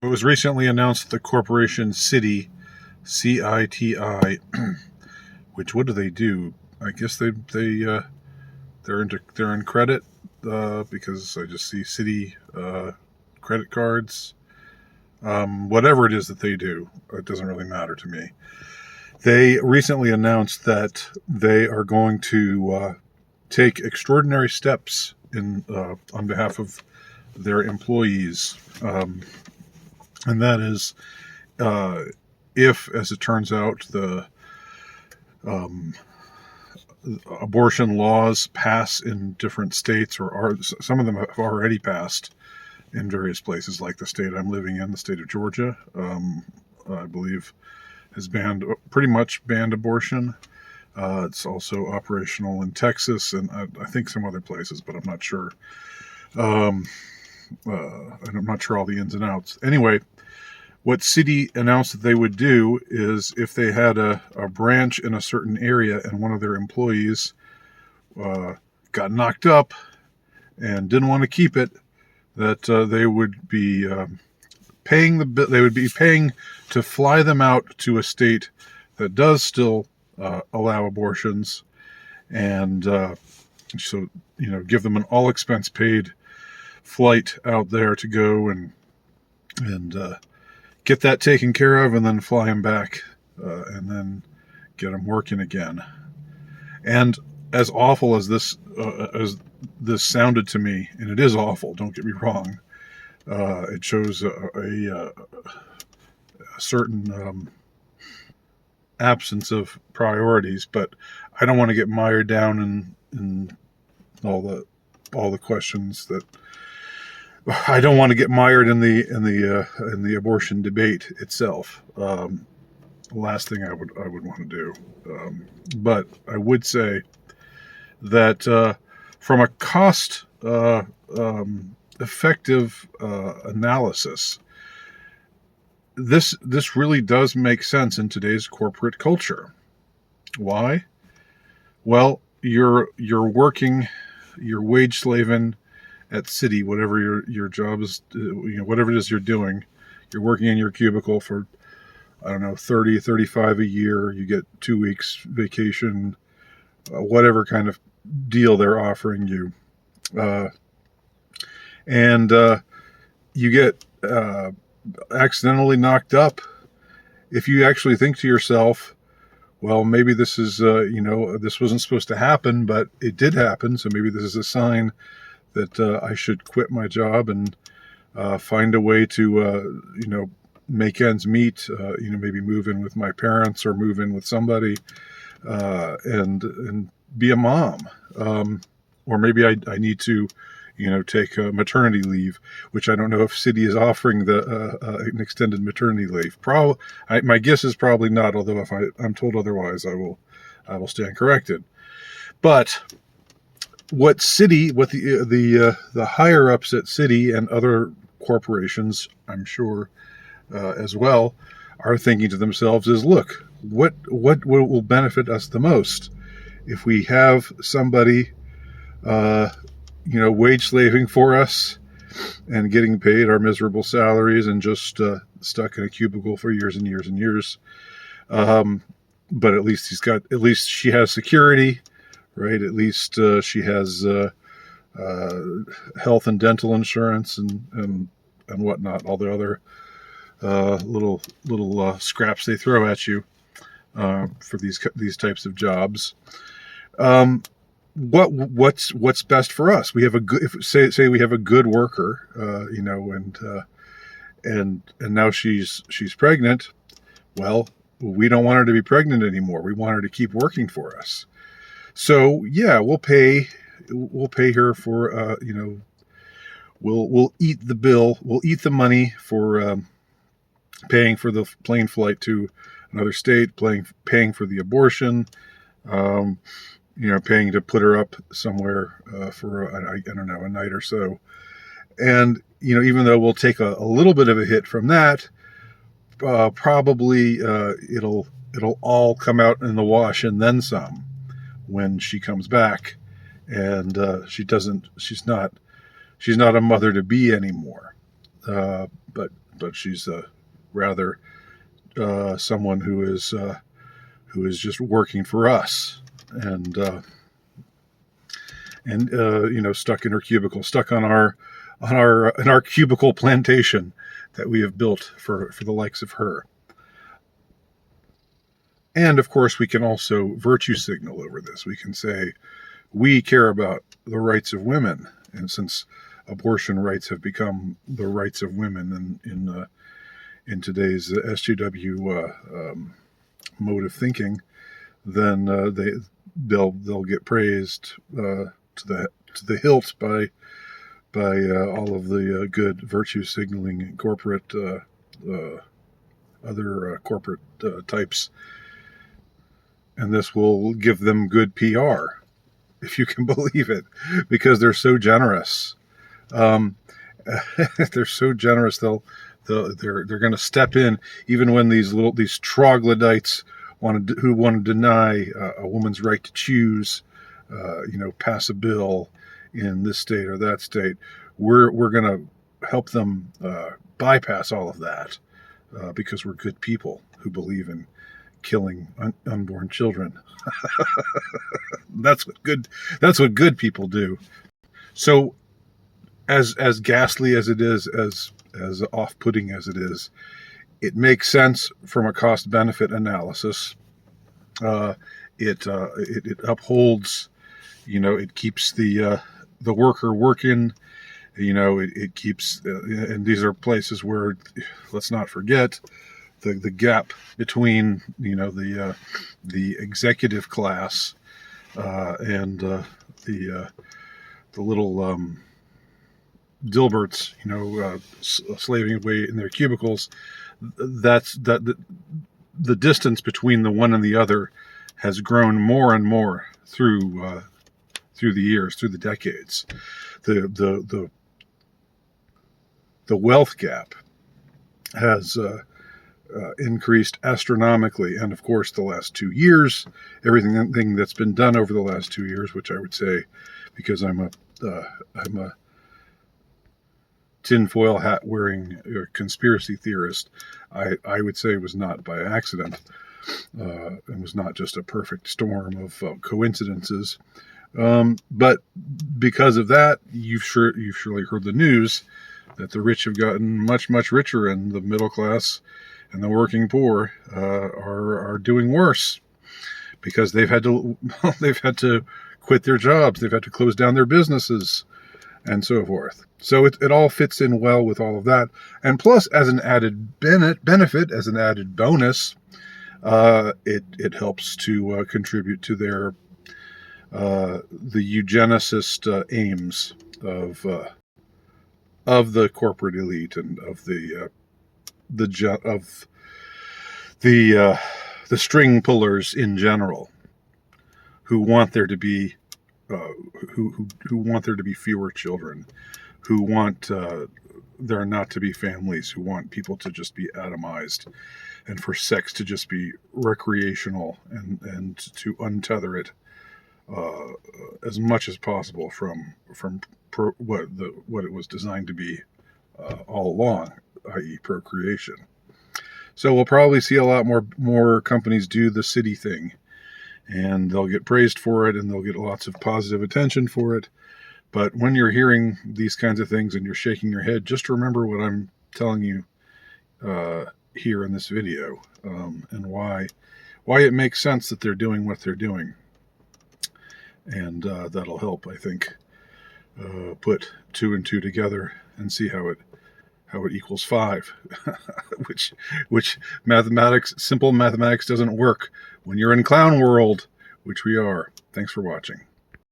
It was recently announced that the corporation Citi, CITI, which what do? I guess they're in credit because I just see Citi credit cards. Whatever it is that they do, it doesn't really matter to me. They recently announced that they are going to take extraordinary steps on behalf of their employees, and that is if, as it turns out, the um, abortion laws pass in different states, some of them have already passed in various places, like the state I'm living in, the state of Georgia, I believe, has pretty much banned abortion. It's also operational in Texas and I think some other places, but I'm not sure. And I'm not sure all the ins and outs. Anyway, what Citi announced that they would do is if they had a branch in a certain area and one of their employees got knocked up and didn't want to keep it, that they would be paying to fly them out to a state that does still allow abortions, and so give them an all expense paid flight out there to go and get that taken care of, and then fly them back, and then get them working again. And as awful as this sounded to me, and it is awful, don't get me wrong, it shows a certain absence of priorities. But I don't want to get mired down in all the questions that I don't want to get mired in the abortion debate itself. The last thing I would want to do. But I would say that from a cost effective analysis, this really does make sense in today's corporate culture. Why? Well, you're wage slaving at Citi, whatever your job is, whatever it is you're doing. You're working in your cubicle for, I don't know, 30, 35 a year. You get 2 weeks vacation, whatever kind of deal they're offering you. And you get accidentally knocked up. If you actually think to yourself, well, maybe this is, this wasn't supposed to happen, but it did happen. So maybe this is a sign that I should quit my job and find a way to, make ends meet, maybe move in with my parents or move in with somebody and be a mom. Or maybe I need to, take maternity leave, which I don't know if Citi is offering an extended maternity leave. My guess is probably not, although if I'm told otherwise, I will stand corrected. But what the higher ups at Citi and other corporations, I'm sure, as well, are thinking to themselves is, look, what will benefit us the most if we have somebody, wage slaving for us and getting paid our miserable salaries and just stuck in a cubicle for years and years and years. But at least she has security, right? At least she has health and dental insurance and whatnot, all the other little scraps they throw at you for these types of jobs. What's best for us? We have say we have a good worker, and now she's pregnant. Well, we don't want her to be pregnant anymore. We want her to keep working for us. So yeah, we'll pay her for we'll eat the bill. We'll eat the money for paying for the plane flight to another state, paying for the abortion, paying to put her up somewhere for I don't know, a night or so. And even though we'll take a little bit of a hit from that, probably it'll all come out in the wash and then some when she comes back, and she's not a mother to be anymore. But but she's rather someone who is just working for us, and stuck in her cubicle, stuck on our in our cubicle plantation that we have built for the likes of her. And of course, we can also virtue signal over this. We can say we care about the rights of women, and since abortion rights have become the rights of women in today's SJW mode of thinking, then they'll get praised to the hilt by all of the good virtue signaling corporate other corporate types, and this will give them good PR, if you can believe it, because they're so generous. They're so generous. They're going to step in even when these troglodytes who want to deny a woman's right to choose, pass a bill in this state or that state. We're going to help them bypass all of that because we're good people who believe in killing unborn children. That's what good people do. So, as ghastly as it is, as off-putting as it is, it makes sense from a cost-benefit analysis. It upholds, it keeps the worker working. It keeps, and these are places where, let's not forget, the gap between the executive class and the little Dilberts, slaving away in their cubicles. The distance between the one and the other has grown more and more through the years, through the decades. The wealth gap has increased astronomically, and of course, the last 2 years, everything that's been done over the last 2 years, which I would say, because I'm a tinfoil hat wearing conspiracy theorist, I would say was not by accident. It was not just a perfect storm of coincidences. But because of that, you've surely heard the news that the rich have gotten much, much richer, and the middle class and the working poor are doing worse because they've had to quit their jobs, they've had to close down their businesses, and so forth. So it all fits in well with all of that. And plus, as an added benefit, as an added bonus, it helps to contribute to their the eugenicist aims of the corporate elite and of the string pullers in general, who want there to be who want there to be fewer children, who want there not to be families, who want people to just be atomized, and for sex to just be recreational, and to untether it as much as possible from what it was designed to be all along, i.e. procreation. So we'll probably see a lot more companies do the Citi thing, and they'll get praised for it, and they'll get lots of positive attention for it. But when you're hearing these kinds of things and you're shaking your head, just remember what I'm telling you here in this video, and why it makes sense that they're doing what they're doing. And that'll help, I think, put 2 and 2 together and see how it equals 5, which simple mathematics doesn't work when you're in clown world, which we are. Thanks for watching.